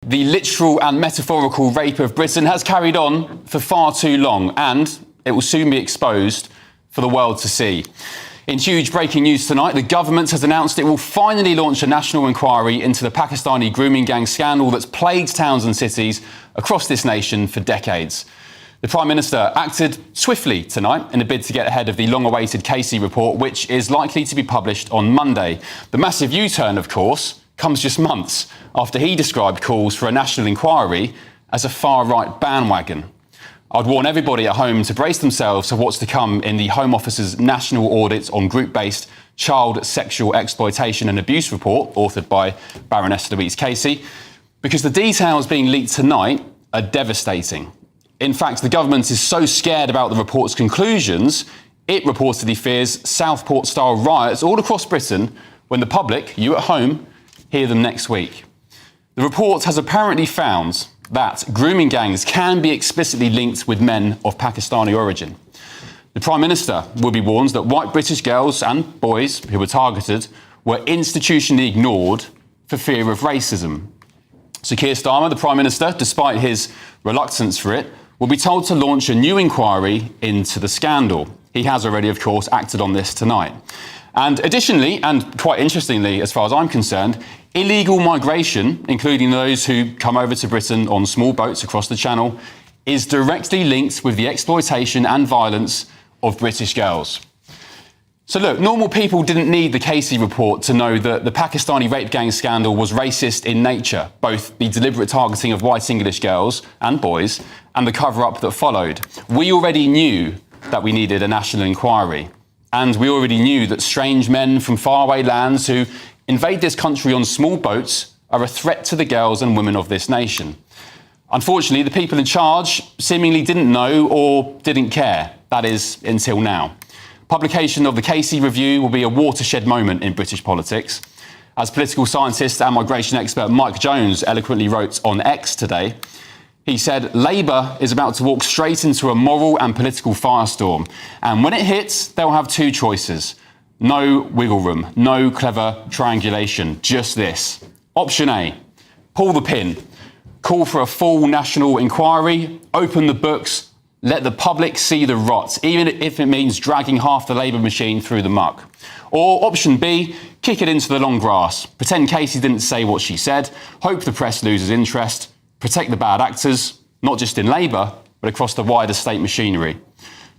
The literal and metaphorical rape of Britain has carried on for far too long, and it will soon be exposed for the world to see. In huge breaking news tonight, the government has announced it will finally launch a national inquiry into the Pakistani grooming gang scandal that's plagued towns and cities across this nation for decades. The Prime Minister acted swiftly tonight in a bid to get ahead of the long-awaited Casey report, which is likely to be published on Monday. The massive U-turn, of course, comes just months after he described calls for a national inquiry as a far-right bandwagon. I'd warn everybody at home to brace themselves for what's to come in the Home Office's national audit on group-based child sexual exploitation and abuse report, authored by Baroness Louise Casey, because the details being leaked tonight are devastating. In fact, the government is so scared about the report's conclusions, it reportedly fears Southport-style riots all across Britain when the public, you at home, hear them next week. The report has apparently found that grooming gangs can be explicitly linked with men of Pakistani origin. The Prime Minister will be warned that white British girls and boys who were targeted were institutionally ignored for fear of racism. So Keir Starmer, the Prime Minister, despite his reluctance for it, will be told to launch a new inquiry into the scandal. He has already, of course, acted on this tonight. And additionally, and quite interestingly, as far as I'm concerned, illegal migration, including those who come over to Britain on small boats across the Channel, is directly linked with the exploitation and violence of British girls. So look, normal people didn't need the Casey report to know that the Pakistani rape gang scandal was racist in nature, both the deliberate targeting of white English girls and boys and the cover-up that followed. We already knew that we needed a national inquiry. And we already knew that strange men from faraway lands who invade this country on small boats are a threat to the girls and women of this nation. Unfortunately, the people in charge seemingly didn't know or didn't care. That is, until now. Publication of the Casey Review will be a watershed moment in British politics. As political scientist and migration expert Mike Jones eloquently wrote on X today, he said, Labour is about to walk straight into a moral and political firestorm. And when it hits, they'll have two choices. No wiggle room, no clever triangulation, just this. Option A, pull the pin, call for a full national inquiry, open the books, let the public see the rot, even if it means dragging half the Labour machine through the muck. Or option B, kick it into the long grass, pretend Casey didn't say what she said, hope the press loses interest, protect the bad actors, not just in Labour, but across the wider state machinery.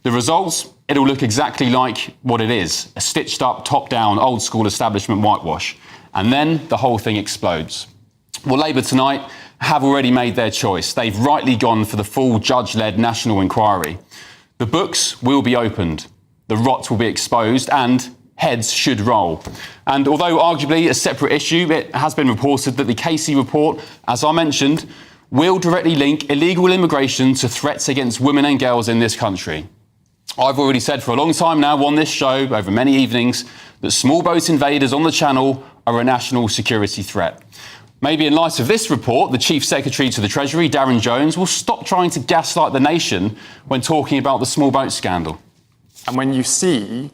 The results? It'll look exactly like what it is, a stitched-up, top-down, old-school establishment whitewash. And then the whole thing explodes. Well, Labour tonight have already made their choice. They've rightly gone for the full judge-led national inquiry. The books will be opened, the rot will be exposed, and heads should roll. And although arguably a separate issue, it has been reported that the Casey report, as I mentioned, will directly link illegal immigration to threats against women and girls in this country. I've already said for a long time now on this show, over many evenings, that small boat invaders on the Channel are a national security threat. Maybe in light of this report, the Chief Secretary to the Treasury, Darren Jones, will stop trying to gaslight the nation when talking about the small boat scandal. And when you see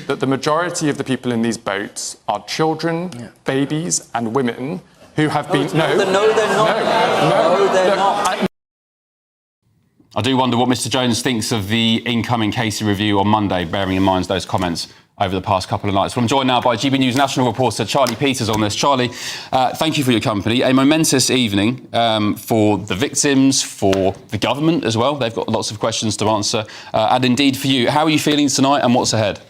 that the majority of the people in these boats are children, babies and women who have been... No, they're not. I do wonder what Mr Jones thinks of the incoming Casey review on Monday, bearing in mind those comments over the past couple of nights. Well, I'm joined now by GB News national reporter Charlie Peters on this. Charlie, thank you for your company. A momentous evening for the victims, for the government as well. They've got lots of questions to answer. And indeed for you. How are you feeling tonight and what's ahead?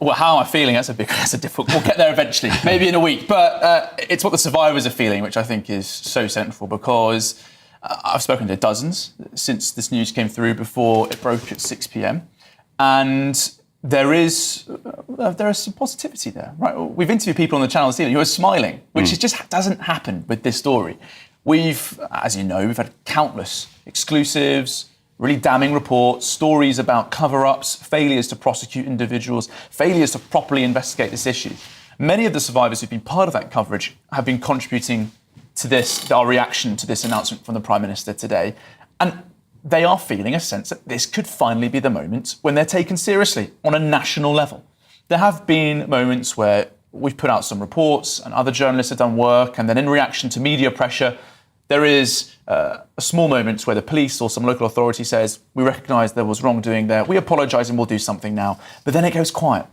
Well, how am I feeling? That's a difficult... We'll get there eventually, maybe in a week. But it's what the survivors are feeling, which I think is so central, because I've spoken to dozens since this news came through before it broke at 6 p.m. And there is some positivity there, right? We've interviewed people on the channel this evening who are smiling, which just doesn't happen with this story. We've, as you know, we've had countless exclusives, really damning reports, stories about cover-ups, failures to prosecute individuals, failures to properly investigate this issue. Many of the survivors who've been part of that coverage have been contributing to this, our reaction to this announcement from the Prime Minister today. And they are feeling a sense that this could finally be the moment when they're taken seriously on a national level. There have been moments where we've put out some reports and other journalists have done work, and then in reaction to media pressure, There is a small moment where the police or some local authority says, we recognise there was wrongdoing there, we apologise and we'll do something now. But then it goes quiet.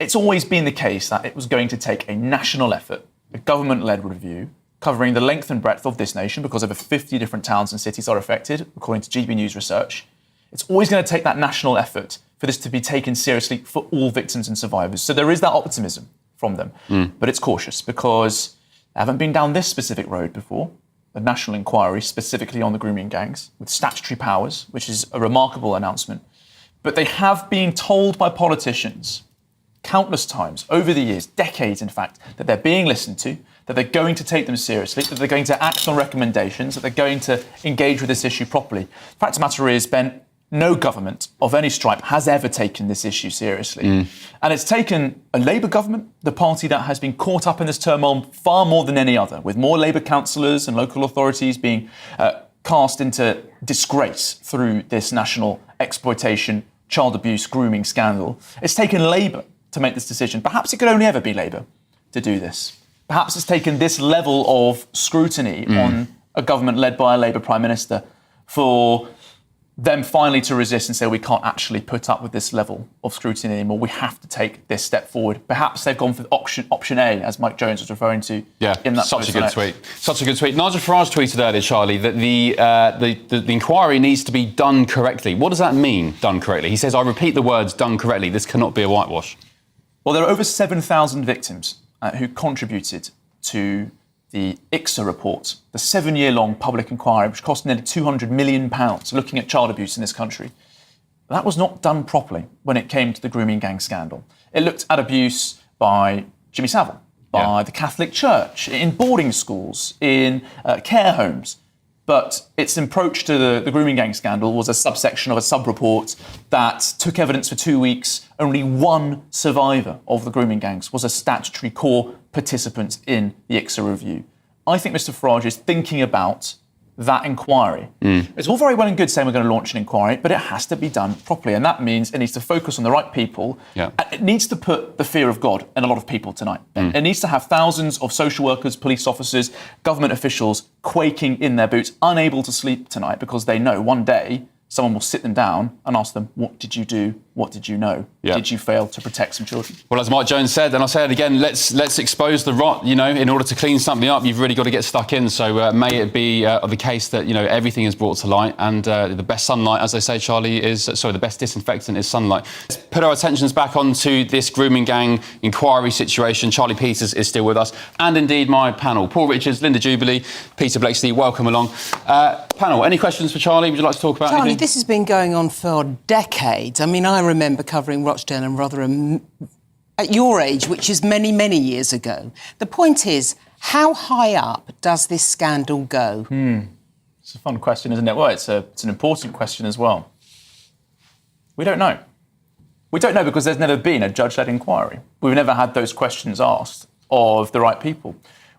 It's always been the case that it was going to take a national effort, a government-led review, covering the length and breadth of this nation, because over 50 different towns and cities are affected, according to GB News research. It's always going to take that national effort for this to be taken seriously for all victims and survivors. So there is that optimism from them. But it's cautious because they haven't been down this specific road before. A national inquiry specifically on the grooming gangs with statutory powers, which is a remarkable announcement. But they have been told by politicians countless times over the years, decades in fact, that they're being listened to, that they're going to take them seriously, that they're going to act on recommendations, that they're going to engage with this issue properly. The fact of the matter is, Ben, no government of any stripe has ever taken this issue seriously. And it's taken a Labour government, the party that has been caught up in this turmoil far more than any other, with more Labour councillors and local authorities being cast into disgrace through this national exploitation, child abuse, grooming scandal. It's taken Labour to make this decision. Perhaps it could only ever be Labour to do this. Perhaps it's taken this level of scrutiny on a government led by a Labour Prime Minister for them finally to resist and say, we can't actually put up with this level of scrutiny anymore. We have to take this step forward. Perhaps they've gone for option A, as Mike Jones was referring to in that such a good tweet. Such a good tweet. Nigel Farage tweeted earlier, Charlie, that the inquiry needs to be done correctly. What does that mean, done correctly? He says, I repeat the words, done correctly. This cannot be a whitewash. Well, there are over 7,000 victims who contributed to the ICSA report, the 7-year-long public inquiry, which cost nearly £200 million looking at child abuse in this country. That was not done properly when it came to the grooming gang scandal. It looked at abuse by Jimmy Savile, by the Catholic Church, in boarding schools, in care homes. But its approach to the grooming gang scandal was a subsection of a sub-report that took evidence for 2 weeks. Only one survivor of the grooming gangs was a statutory core participant in the ICSA review. I think Mr Farage is thinking about that inquiry. It's all very well and good saying we're going to launch an inquiry, but it has to be done properly. And that means it needs to focus on the right people. And it needs to put the fear of God in a lot of people tonight. It needs to have thousands of social workers, police officers, government officials quaking in their boots, unable to sleep tonight because they know one day someone will sit them down and ask them, what did you do? What did you know? Did you fail to protect some children? Well, as Mike Jones said, and I'll say it again, let's expose the rot. You know, in order to clean something up, you've really got to get stuck in. So may it be the case that, you know, everything is brought to light, and the best sunlight, as they say, Charlie, the best disinfectant is sunlight. Let's put our attentions back onto this grooming gang inquiry situation. Charlie Peters is still with us, and indeed my panel. Paul Richards, Linda Jubilee, Peter Blakeslee, welcome along. Panel, any questions for Charlie? Would you like to talk about anything? This has been going on for decades. I mean, I remember covering Rochdale and Rotherham at your age, which is many, many years ago. The point is, how high up does this scandal go? It's a fun question, isn't it? Well, it's an important question as well. We don't know. We don't know because there's never been a judge-led inquiry. We've never had those questions asked of the right people.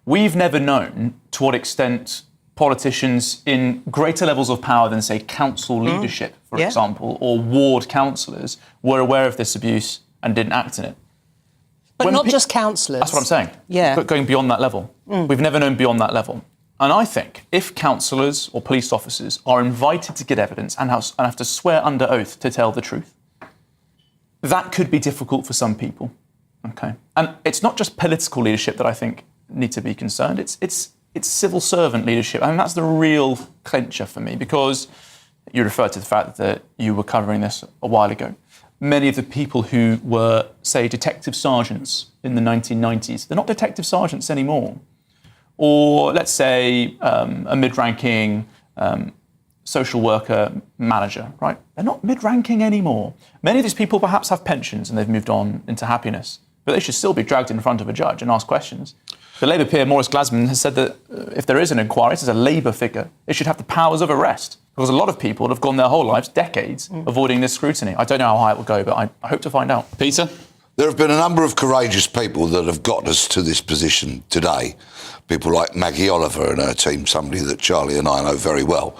We've never known to what extent politicians in greater levels of power than, say, council leadership, for example, or ward councillors, were aware of this abuse and didn't act in it. But not just councillors. That's what I'm saying. But going beyond that level. We've never known beyond that level. And I think if councillors or police officers are invited to get evidence and have to swear under oath to tell the truth, that could be difficult for some people. Okay. And it's not just political leadership that I think need to be concerned. It's civil servant leadership. I mean, that's the real clincher for me, because you referred to the fact that you were covering this a while ago. Many of the people who were, say, detective sergeants in the 1990s, they're not detective sergeants anymore. Or, let's say, a mid-ranking social worker manager, right? They're not mid-ranking anymore. Many of these people perhaps have pensions and they've moved on into happiness, but they should still be dragged in front of a judge and asked questions. The Labour peer, Maurice Glasman, has said that if there is an inquiry, as a Labour figure, it should have the powers of arrest, because a lot of people have gone their whole lives, decades, avoiding this scrutiny. I don't know how high it will go, but I hope to find out. Peter? There have been a number of courageous people that have got us to this position today. People like Maggie Oliver and her team, somebody that Charlie and I know very well.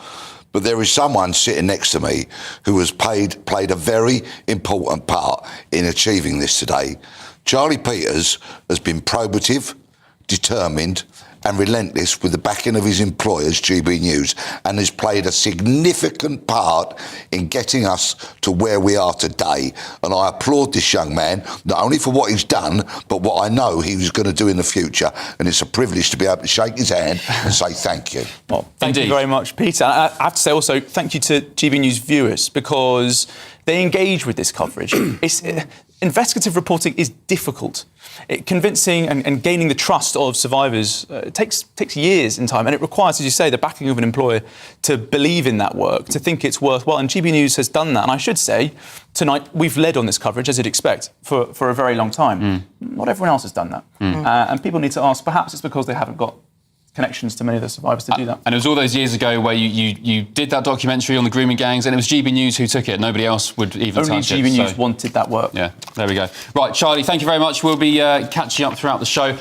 But there is someone sitting next to me who has played a very important part in achieving this today. Charlie Peters has been probative, determined and relentless with the backing of his employers, GB News, and has played a significant part in getting us to where we are today. And I applaud this young man, not only for what he's done, but what I know he was going to do in the future. And it's a privilege to be able to shake his hand and say thank you. Well, thank you very much, Peter. I have to say also thank you to GB News viewers, because they engage with this coverage. Investigative reporting is difficult. Convincing and gaining the trust of survivors takes years in time, and it requires, as you say, the backing of an employer to believe in that work, to think it's worthwhile. And GB News has done that. And I should say, tonight we've led on this coverage, as you'd expect, for a very long time. Not everyone else has done that. And people need to ask, perhaps it's because they haven't got connections to many of the survivors to do that. And it was all those years ago where you did that documentary on the grooming gangs, and it was GB News who took it. Nobody else would even touch it. Only GB News wanted that work. Yeah, there we go. Right, Charlie, thank you very much. We'll be catching up throughout the show.